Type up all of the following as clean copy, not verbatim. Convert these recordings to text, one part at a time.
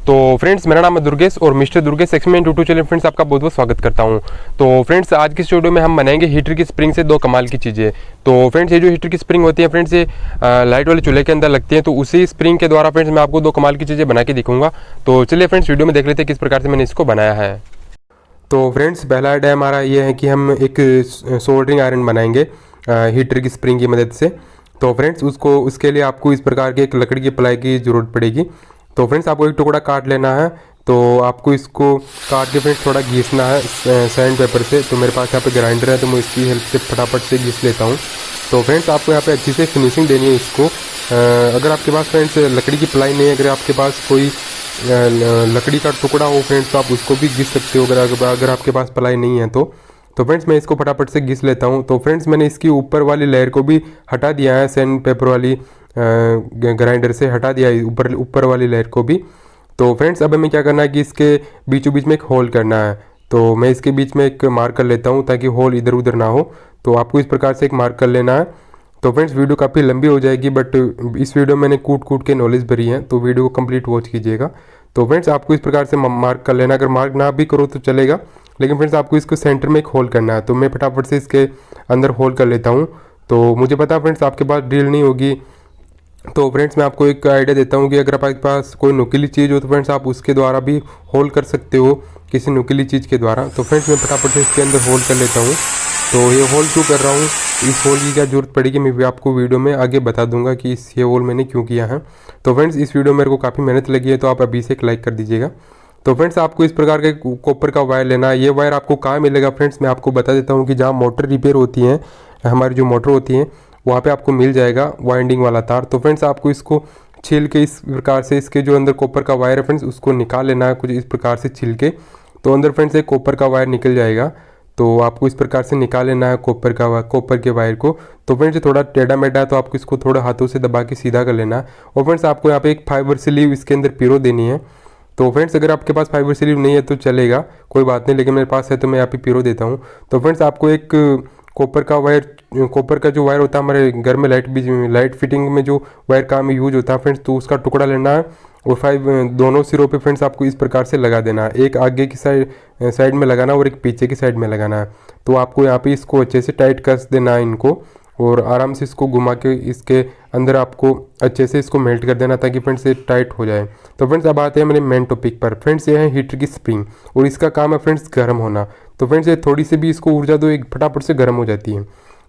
तो फ्रेंड्स मेरा नाम है दुर्गेश और mister Durgesh experiment YouTube channel friends आपका बहुत बहुत स्वागत करता हूं। तो फ्रेंड्स आज की इस वीडियो में हम बनाएंगे हीटर की स्प्रिंग से दो कमाल की चीज़ें। तो फ्रेंड्स ये जो हीटर की स्प्रिंग होती है फ्रेंड्स ये लाइट वाले चूल्हे के अंदर लगती है, तो उसी स्प्रिंग के द्वारा फ्रेंड्स मैं आपको दो कमाल की चीज़ें बना के दिखाऊंगा। तो चलिए फ्रेंड्स वीडियो में देख लेते हैं किस प्रकार से मैंने इसको बनाया है। तो फ्रेंड्स पहला आइडिया हमारा ये है कि हम एक सोल्डरिंग आयरन बनाएंगे हीटर की स्प्रिंग की मदद से। तो फ्रेंड्स उसके लिए आपको इस प्रकार की एक लकड़ी की प्लाई की ज़रूरत पड़ेगी। तो फ्रेंड्स आपको एक टुकड़ा काट लेना है। तो आपको इसको काट के फ्रेंड्स थोड़ा घिसना है सैंड पेपर से। तो मेरे पास यहाँ पे ग्राइंडर है तो मैं इसकी हेल्प से फटाफट से घिस लेता हूँ। तो फ्रेंड्स आपको यहाँ पे अच्छी से फिनिशिंग देनी है इसको। अगर आपके पास फ्रेंड्स लकड़ी की प्लाई नहीं है, अगर आपके पास कोई लकड़ी का टुकड़ा हो फ्रेंड्स तो आप उसको भी घिस सकते हो, अगर आपके पास प्लाई नहीं है तो फ्रेंड्स मैं इसको फटाफट से घिस लेता हूँ। तो फ्रेंड्स मैंने इसकी ऊपर वाली लेयर को भी हटा दिया है, सैंड पेपर वाली ग्राइंडर से हटा दिया है ऊपर वाली लेयर को भी। तो फ्रेंड्स अब हमें क्या करना है कि इसके बीचों बीच में एक होल करना है। तो मैं इसके बीच में एक मार्क कर लेता हूँ ताकि होल इधर उधर ना हो। तो आपको इस प्रकार से एक मार्क कर लेना है। तो फ्रेंड्स वीडियो काफ़ी लंबी हो जाएगी, बट इस वीडियो में मैंने कूट के नॉलेज भरी है, तो वीडियो को कंप्लीट वॉच कीजिएगा। तो फ्रेंड्स आपको इस प्रकार से मार्क कर लेना, अगर मार्क ना भी करो तो चलेगा, लेकिन फ्रेंड्स आपको इसको सेंटर में एक होल करना है। तो मैं फटाफट से इसके अंदर होल कर लेता हूँ। तो मुझे पता है फ्रेंड्स आपके पास ड्रिल नहीं होगी, तो फ्रेंड्स मैं आपको एक आइडिया देता हूँ कि अगर आपके पास कोई नुकीली चीज़ हो तो फ्रेंड्स आप उसके द्वारा भी होल कर सकते हो, किसी नुकीली चीज़ के द्वारा। तो फ्रेंड्स मैं फटाफट से इसके अंदर होल कर लेता हूँ। तो ये होल क्यों कर रहा हूँ, इस होल की क्या ज़रूरत पड़ेगी मैं भी आपको वीडियो में आगे बता दूंगा कि ये होल मैंने क्यों किया है। तो फ्रेंड्स इस वीडियो में मेरे को काफ़ी मेहनत लगी है, तो आप अभी से एक लाइक कर दीजिएगा। तो फ्रेंड्स आपको इस प्रकार के कॉपर का वायर लेना है। ये वायर आपको कहाँ मिलेगा फ्रेंड्स, मैं आपको बता देता हूँ कि जहाँ मोटर रिपेयर होती है, हमारी जो मोटर होती है वहाँ पे आपको मिल जाएगा वाइंडिंग वाला तार। तो फ्रेंड्स आपको इसको छील के इस प्रकार से इसके जो अंदर कॉपर का वायर है फ्रेंड्स उसको निकाल लेना है, कुछ इस प्रकार से छील के। तो अंदर फ्रेंड्स एक कॉपर का वायर निकल जाएगा। तो आपको इस प्रकार से निकाल लेना है कॉपर के वायर को। तो फ्रेंड्स थोड़ा टेढ़ा मेढ़ा है तो आपको इसको थोड़ा हाथों से दबा के सीधा कर लेना है। और फ्रेंड्स आपको यहाँ पे एक फाइबर स्लीव इसके अंदर पिरो देनी है। तो फ्रेंड्स अगर आपके पास फाइबर स्लीव नहीं है तो चलेगा, कोई बात नहीं, लेकिन मेरे पास है तो मैं यहाँ पे पिरो देता हूँ। तो फ्रेंड्स आपको एक कॉपर का जो वायर होता है हमारे घर में लाइट फिटिंग में जो वायर काम में यूज होता है फ्रेंड्स, तो उसका टुकड़ा लेना है और दोनों सिरों पे फ्रेंड्स आपको इस प्रकार से लगा देना है। एक आगे की साइड में लगाना और एक पीछे की साइड में लगाना है। तो आपको यहाँ पे इसको अच्छे से टाइट कस देना है इनको, और आराम से इसको घुमा के इसके अंदर आपको अच्छे से इसको मेल्ट कर देना ताकि फ्रेंड्स ये टाइट हो जाए। तो फ्रेंड्स अब आते हैं मेरे मेन टॉपिक पर। फ्रेंड्स ये है हीटर की स्प्रिंग और इसका काम है फ्रेंड्स गर्म होना। तो फ्रेंड्स ये थोड़ी सी भी इसको ऊर्जा दो, एक फटाफट से गर्म हो जाती है।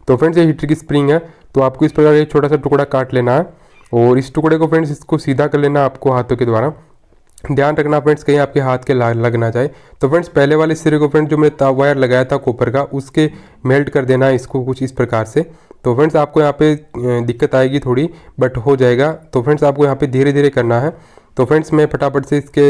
तो फ्रेंड्स ये हीटर की स्प्रिंग है। तो आपको इस प्रकार एक छोटा सा टुकड़ा काट लेना है और इस टुकड़े को फ्रेंड्स इसको सीधा कर लेना आपको हाथों के द्वारा। ध्यान रखना फ्रेंड्स कहीं आपके हाथ के लग ना जाए। तो फ्रेंड्स पहले वाले सिरे को फ्रेंड्स जो मैंने वायर लगाया था कॉपर का उसके मेल्ट कर देना है इसको कुछ इस प्रकार से। तो फ्रेंड्स आपको यहाँ पे दिक्कत आएगी थोड़ी, बट हो जाएगा। तो फ्रेंड्स आपको यहाँ पे धीरे धीरे करना है। तो फ्रेंड्स मैं फटाफट से इसके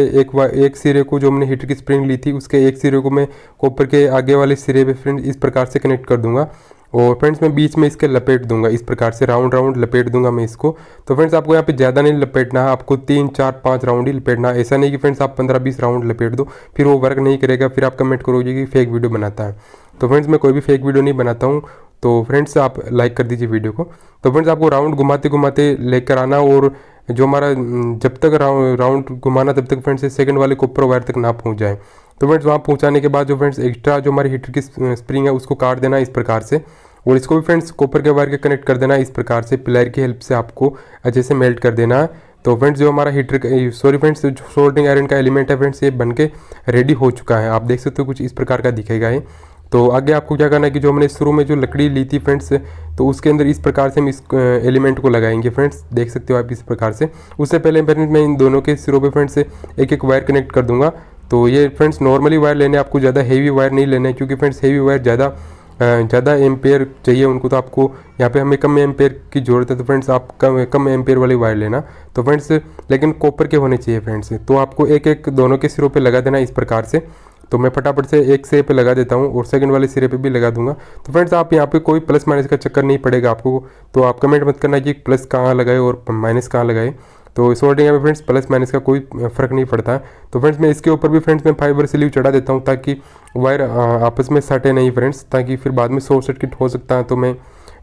एक सिरे को जो मैंने हीटर की स्प्रिंग ली थी उसके एक सिरे को मैं कॉपर के आगे वाले सिरे पे फ्रेंड्स इस प्रकार से कनेक्ट कर दूंगा। और फ्रेंड्स मैं बीच में इसके लपेट दूंगा, इस प्रकार से राउंड लपेट दूंगा मैं इसको। तो फ्रेंड्स आपको यहाँ पे ज़्यादा नहीं लपेटना है, आपको 3 4 5 राउंड ही लपेटना है। ऐसा नहीं कि फ्रेंड्स आप 15-20 राउंड लपेट दो, फिर वो वर्क नहीं करेगा, फिर आप कमेंट करोगे कि फेक वीडियो बनाता है। तो फ्रेंड्स मैं कोई भी फेक वीडियो नहीं बनाता हूँ। तो फ्रेंड्स आप लाइक कर दीजिए वीडियो को। तो फ्रेंड्स आपको राउंड घुमाते घुमाते लेकर आना, और जो हमारा जब तक राउंड घुमाना तब तक फ्रेंड्स सेकंड वाले कॉपर वायर तक ना पहुँच जाए। तो फ्रेंड्स वहाँ पहुँचाने के बाद जो फ्रेंड्स एक्स्ट्रा जो हमारी हीटर की स्प्रिंग है उसको काट देना इस प्रकार से, और इसको भी फ्रेंड्स कॉपर के वायर के कनेक्ट कर देना इस प्रकार से। प्लायर की हेल्प से आपको अच्छे से मेल्ट कर देना है। तो फ्रेंड्स जो हमारा फ्रेंड्स जो सोल्डरिंग आयरन का एलिमेंट है फ्रेंड्स ये बन के रेडी हो चुका है। आप देख सकते हो कुछ इस प्रकार का दिखेगा ये। तो आगे आपको क्या करना है कि जो हमने शुरू में जो लकड़ी ली थी फ्रेंड्स, तो उसके अंदर इस प्रकार से हम इस एलिमेंट को लगाएंगे फ्रेंड्स, देख सकते हो आप इस प्रकार से। उससे पहले फ्रेंड्स मैं इन दोनों के सिरों पे फ्रेंड्स एक एक वायर कनेक्ट कर दूंगा। तो ये फ्रेंड्स नॉर्मली वायर लेने, आपको ज़्यादा हेवी वायर नहीं लेने, क्योंकि फ्रेंड्स हेवी वायर ज़्यादा एम्पेयर चाहिए उनको, तो आपको यहाँ पे हमें कम एम्पेयर की ज़रूरत है। तो फ्रेंड्स आप कम एम्पेयर वाले वायर लेना। तो फ्रेंड्स लेकिन कॉपर के होने चाहिए फ्रेंड्स। तो आपको एक एक दोनों के सिरों पे लगा देना इस प्रकार से। तो मैं फटाफट से एक सिरे पे लगा देता हूँ और सेकंड वाले सिरे पे भी लगा दूंगा। तो फ्रेंड्स आप यहाँ पे कोई प्लस माइनस का चक्कर नहीं पड़ेगा आपको। तो आप कमेंट मत करना कि प्लस कहाँ लगाए और माइनस कहाँ लगाए। तो सोल्डरिंग में फ्रेंड्स प्लस माइनस का कोई फ़र्क नहीं पड़ता। तो फ्रेंड्स मैं इसके ऊपर भी फ्रेंड्स मैं फाइबर स्लीव चढ़ा देता हूँ ताकि वायर आपस में सटे नहीं फ्रेंड्स, ताकि फिर बाद में शॉर्ट सर्किट हो सकता है। तो मैं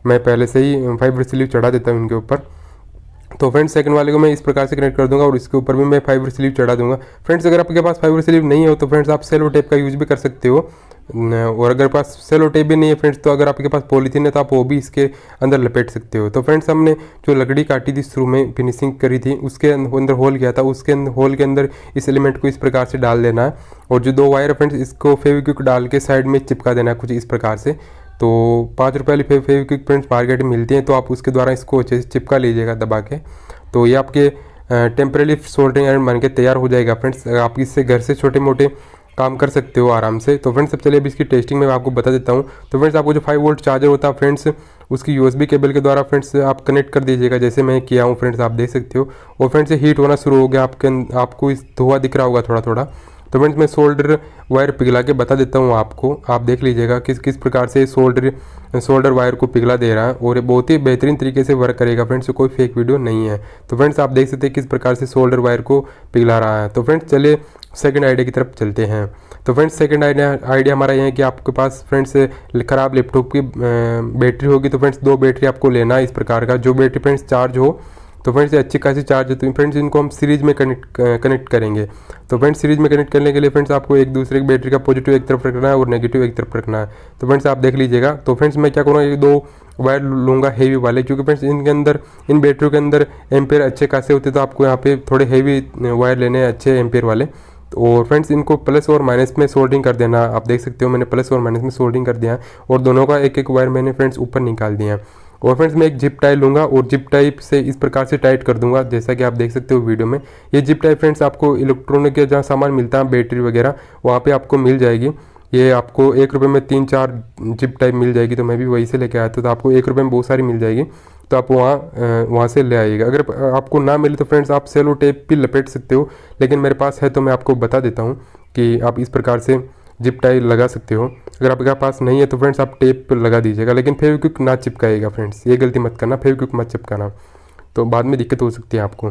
पहले से ही फाइबर स्लीव चढ़ा देता हूँ इनके ऊपर। तो फ्रेंड्स सेकंड वाले को मैं इस प्रकार से कनेक्ट कर दूंगा और इसके ऊपर भी मैं फाइबर स्लीव चढ़ा दूंगा। फ्रेंड्स अगर आपके पास फाइबर स्लीव नहीं हो तो फ्रेंड्स आप सेलो टेप का यूज़ भी कर सकते हो, और अगर पास सेलो टेप भी नहीं है फ्रेंड्स तो अगर आपके पास पॉलीथीन है तो आप वो भी इसके अंदर लपेट सकते हो। तो फ्रेंड्स हमने जो लकड़ी काटी थी शुरू में फिनिशिंग करी थी उसके अंदर होल किया था, उसके होल के अंदर इस एलिमेंट को इस प्रकार से डाल देना है और जो 2 वायर है फ्रेंड्स इसको फेविक्विक डाल के साइड में चिपका देना है कुछ इस प्रकार से। तो 5 रुपये वाली फेविक्विक फ्रेंड्स मार्केट में मिलती हैं, तो आप उसके द्वारा इसको अच्छे से चिपका लीजिएगा दबा के। तो ये आपके टेम्परेरी सोल्डरिंग आयरन बन के तैयार हो जाएगा फ्रेंड्स। आप इससे घर से छोटे मोटे काम कर सकते हो आराम से। तो फ्रेंड्स अब चलिए अब इसकी टेस्टिंग में आपको बता देता हूँ। तो फ्रेंड्स आपको जो 5 वोल्ट चार्जर होता है फ्रेंड्स उसकी यूएसबी केबल के द्वारा फ्रेंड्स आप कनेक्ट कर दीजिएगा, जैसे मैं किया हूँ फ्रेंड्स आप देख सकते हो। और फ्रेंड्स ये हीट होना शुरू हो गया, आपको इस धुआं दिख रहा होगा थोड़ा थोड़ा। तो फ्रेंड्स मैं सोल्डर वायर पिघला के बता देता हूँ आपको, आप देख लीजिएगा किस किस प्रकार से सोल्डर वायर को पिघला दे रहा है और ये बहुत ही बेहतरीन तरीके से वर्क करेगा फ्रेंड्स, कोई फेक वीडियो नहीं है। तो फ्रेंड्स आप देख सकते हैं किस प्रकार से सोल्डर वायर को पिघला रहा है। तो फ्रेंड्स चलिए सेकंड आइडिया की तरफ चलते हैं। तो फ्रेंड्स सेकंड आइडिया हमारा ये है कि आपके पास फ्रेंड्स ख़राब लैपटॉप की बैटरी होगी, तो फ्रेंड्स 2 बैटरी आपको लेना है इस प्रकार का। जो बैटरी फ्रेंड्स चार्ज हो तो फ्रेंड्स ये अच्छी खासी चार्ज होती है फ्रेंड्स, इनको हम सीरीज में कनेक्ट करेंगे। तो फ्रेंड्स सीरीज में कनेक्ट करने के लिए फ्रेंड्स आपको एक दूसरे की बैटरी का पॉजिटिव एक तरफ रखना है और नेगेटिव एक तरफ रखना है। तो फ्रेंड्स आप देख लीजिएगा। तो फ्रेंड्स मैं क्या करूँगा, ये 2 वायर लूँगा हेवी वाले, क्योंकि फ्रेंड्स इनके अंदर इन बैटरियों के अंदर एम्पेयर अच्छे खासे होते हैं, तो आपको यहाँ पे थोड़े हेवी वायर लेने हैं अच्छे एम्पेयर वाले। और फ्रेंड्स इनको प्लस और माइनस में सोल्डरिंग कर देना। आप देख सकते हो मैंने प्लस और माइनस में सोल्डरिंग कर दिया है और दोनों का एक एक वायर मैंने फ्रेंड्स ऊपर निकाल दिया है। और फ्रेंड्स मैं एक जिप टाई लूँगा और जिप टाइप से इस प्रकार से टाइट कर दूंगा, जैसा कि आप देख सकते हो वीडियो में। ये जिप टाइप फ्रेंड्स आपको इलेक्ट्रॉनिक के जहाँ सामान मिलता है बैटरी वगैरह वहाँ पे आपको मिल जाएगी। ये आपको 1 रुपये में 3-4 जिप टाइप मिल जाएगी, तो मैं भी वहीं से लेके आया था। तो आपको 1 रुपये में बहुत सारी मिल जाएगी, तो आप वहाँ से ले आइएगा। अगर आपको ना मिले तो फ्रेंड्स आप सेलो टेप भी लपेट सकते हो, लेकिन मेरे पास है तो मैं आपको बता देता हूँ कि आप इस प्रकार से जिप टाई लगा सकते हो। अगर आपके पास नहीं है तो फ्रेंड्स आप टेप लगा दीजिएगा, लेकिन फेविक्विक ना चिपकाएगा फ्रेंड्स, ये गलती मत करना, फेविक्विक मत चिपकाना, तो बाद में दिक्कत हो सकती है आपको।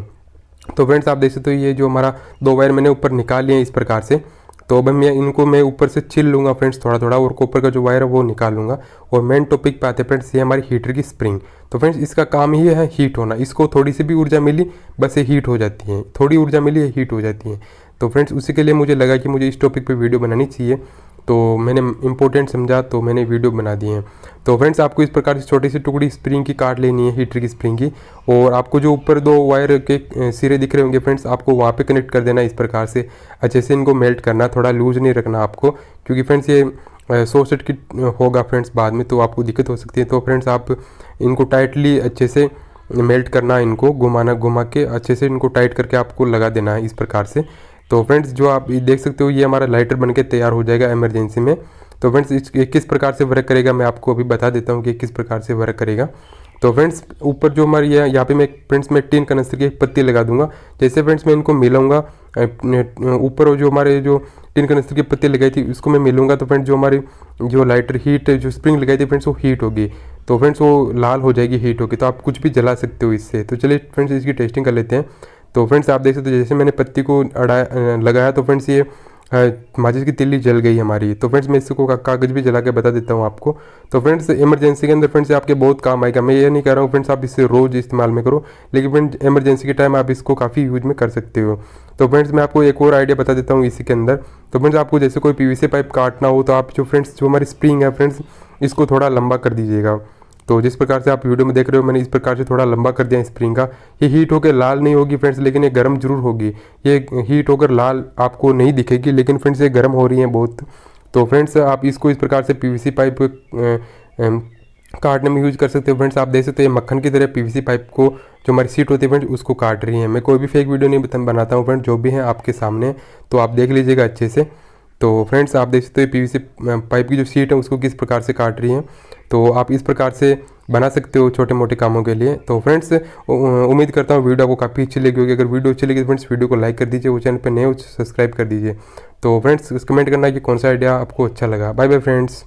तो फ्रेंड्स आप देख सकते हो ये जो हमारा 2 वायर मैंने ऊपर निकाल लिए इस प्रकार से। तो अब मैं ऊपर से छिल लूँगा फ्रेंड्स थोड़ा थोड़ा, और ऊपर का जो वायर है वो निकाल लूँगा। और मेन टॉपिक पे आते हैं फ्रेंड्स, ये हमारी हीटर की स्प्रिंग। तो फ्रेंड्स इसका काम ही है हीट होना, इसको थोड़ी सी भी ऊर्जा मिली बस ये हीट हो जाती है, थोड़ी ऊर्जा मिली ये हीट हो जाती है। तो फ्रेंड्स उसी के लिए मुझे लगा कि मुझे इस टॉपिक पे वीडियो बनानी चाहिए, तो मैंने इंपॉर्टेंट समझा तो मैंने वीडियो बना दी है। तो फ्रेंड्स आपको इस प्रकार से छोटी सी टुकड़ी स्प्रिंग की काट लेनी है, हीटर की स्प्रिंग की, और आपको जो ऊपर 2 वायर के सिरे दिख रहे होंगे फ्रेंड्स आपको वहाँ पे कनेक्ट कर देना इस प्रकार से। अच्छे से इनको मेल्ट करना, थोड़ा लूज नहीं रखना आपको, क्योंकि फ्रेंड्स ये शॉर्ट सर्किट होगा फ्रेंड्स बाद में, तो आपको दिक्कत हो सकती है। तो फ्रेंड्स आप इनको टाइटली अच्छे से मेल्ट करना, इनको घुमा के अच्छे से इनको टाइट करके आपको लगा देना है इस प्रकार से। तो फ्रेंड्स जो आप देख सकते हो ये हमारा लाइटर बनके तैयार हो जाएगा इमरजेंसी में। तो फ्रेंड्स ये किस प्रकार से वर्क करेगा मैं आपको अभी बता देता हूँ कि किस प्रकार से वर्क करेगा। तो फ्रेंड्स ऊपर जो हमारी यहाँ पे मैं फ्रेंड्स मैं टीन कनस्तर की पत्ती लगा दूंगा। जैसे फ्रेंड्स मैं इनको मिलाऊंगा ऊपर जो हमारे जो टीन कनस्तर की पत्ती लगाई थी उसको मैं मिलूंगा, तो फ्रेंड्स जो हमारी जो लाइटर हीट जो स्प्रिंग लगाई थी फ्रेंड्स वो हीट होगी, तो फ्रेंड्स वो लाल हो जाएगी हीट होगी, तो आप कुछ भी जला सकते हो इससे। तो चलिए फ्रेंड्स इसकी टेस्टिंग कर लेते हैं। तो फ्रेंड्स आप देख सकते हो जैसे मैंने पत्ती को लगाया तो फ्रेंड्स ये माचिस की तिल्ली जल गई हमारी। तो फ्रेंड्स मैं इसको कागज़ भी जला के बता देता हूँ आपको। तो फ्रेंड्स इमरजेंसी के अंदर फ्रेंड्स आपके बहुत काम आएगा। मैं ये नहीं कह रहा हूँ फ्रेंड्स आप इसे रोज़ इस्तेमाल में करो, लेकिन फ्रेंड्स इमरजेंसी के टाइम आप इसको काफ़ी यूज में कर सकते हो। तो फ्रेंड्स मैं आपको एक और आइडिया बता देता हूँ इसी के अंदर। तो फ्रेंड्स आपको जैसे कोई पीवीसी पाइप काटना हो तो आप जो फ्रेंड्स जो हमारी स्प्रिंग है फ्रेंड्स इसको थोड़ा लंबा कर दीजिएगा। तो जिस प्रकार से आप वीडियो में देख रहे हो मैंने इस प्रकार से थोड़ा लंबा कर दिया स्प्रिंग का। ये हीट होकर लाल नहीं होगी फ्रेंड्स, लेकिन ये गर्म जरूर होगी। ये हीट होकर लाल आपको नहीं दिखेगी, लेकिन फ्रेंड्स ये गर्म हो रही है बहुत। तो फ्रेंड्स आप इसको इस प्रकार से पीवीसी पाइप काटने में यूज कर सकते हो। फ्रेंड्स आप देख सकते हो मक्खन की तरह पीवीसी पाइप को जो हमारी सीट होती है फ्रेंड्स उसको काट रही है। मैं कोई भी फेक वीडियो नहीं बनाता हूँ फ्रेंड्स, जो भी है आपके सामने, तो आप देख लीजिएगा अच्छे से। तो फ्रेंड्स आप देख सकते हो पीवीसी पाइप की जो सीट है उसको किस प्रकार से काट रही है। तो आप इस प्रकार से बना सकते हो छोटे मोटे कामों के लिए। तो फ्रेंड्स उम्मीद करता हूँ वीडियो आपको काफ़ी अच्छी लगी होगी। अगर वीडियो अच्छी लगी तो फ्रेंड्स वीडियो को लाइक कर दीजिए, वो चैनल पर नए हो सब्सक्राइब कर दीजिए। तो फ्रेंड्स कमेंट करना कि कौन सा आइडिया आपको अच्छा लगा। Bye bye friends.